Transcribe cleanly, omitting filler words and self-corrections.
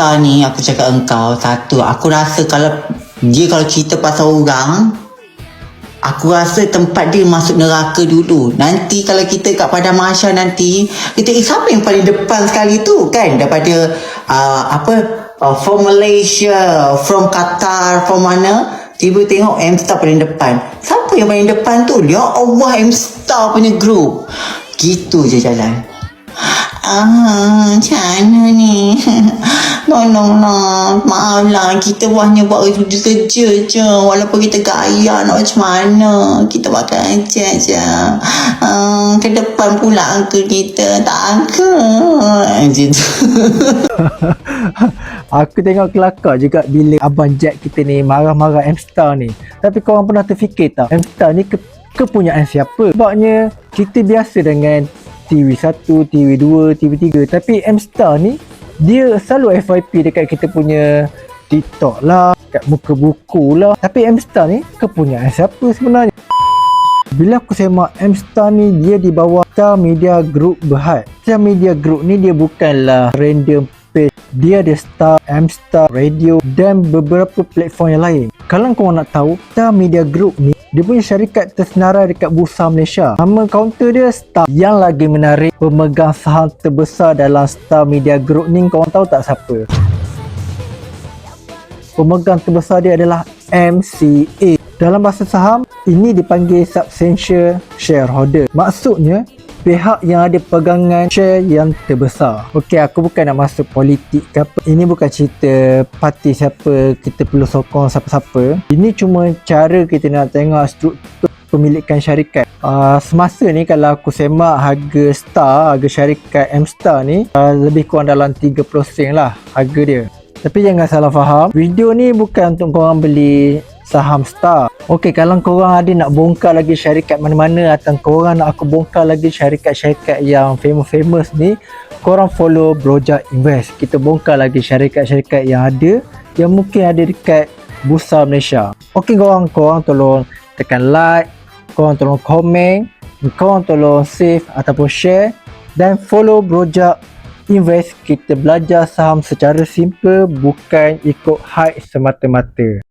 M-Star ni, aku cakap engkau, satu, aku rasa kalau cerita pasal orang, aku rasa tempat dia masuk neraka dulu. Nanti kalau kita kat Padang Mahsyar nanti, kita siapa yang paling depan sekali tu kan? Daripada from Malaysia, from Qatar, from mana, tiba tengok M-Star paling depan. Siapa yang paling depan tu? Ya Allah, M-Star punya group. Gitu je jalan. Macam mana ni? Tolonglah, maaflah, kita hanya buat kerja je. Walaupun kita gaya nak macam mana, kita buat kerja je. Ke depan pula ke kita, takut. Macam tu. Aku tengok kelakar juga bila Abang Jack kita ni marah-marah M-Star ni. Tapi korang pernah terfikir tak, M-Star ni kepunyaan siapa? Sebabnya kita biasa dengan TV1, TV2, TV3, tapi M-Star ni dia selalu FYP dekat kita punya TikTok lah, kat muka buku lah. Tapi M-Star ni kepunyaan siapa sebenarnya? Bila aku semak M-Star ni, dia di bawah Star Media Group Berhad. Star Media Group ni dia bukanlah random page. Dia ada Star, M-Star, Radio dan beberapa platform yang lain. Kalau korang nak tahu, Star Media Group ni dia punya syarikat tersenarai dekat Bursa Malaysia. Nama kaunter dia Star. Yang lagi menarik, pemegang saham terbesar dalam Star Media Group ni, korang tahu tak siapa? Pemegang terbesar dia adalah MCA. Dalam bahasa saham, ini dipanggil substantial shareholder. Maksudnya, pihak yang ada pegangan share yang terbesar. Okey, aku bukan nak masuk politik ke apa. Ini bukan cerita parti siapa kita perlu sokong siapa-siapa. Ini cuma cara kita nak tengok struktur pemilikan syarikat. Semasa ni kalau aku semak harga Star, harga syarikat M-Star ni lebih kurang dalam 30 sen lah harga dia. Tapi jangan salah faham, video ni bukan untuk korang beli saham Star. Okey, kalau korang ada nak bongkar lagi syarikat mana-mana atau korang nak aku bongkar lagi syarikat-syarikat yang famous ni, korang follow Brojak Invest. Kita bongkar lagi syarikat-syarikat yang ada, yang mungkin ada dekat Bursa Malaysia. Okey, korang tolong tekan like, korang tolong komen, korang tolong save ataupun share dan follow Brojak Invest. Kita belajar saham secara simple, bukan ikut hype semata-mata.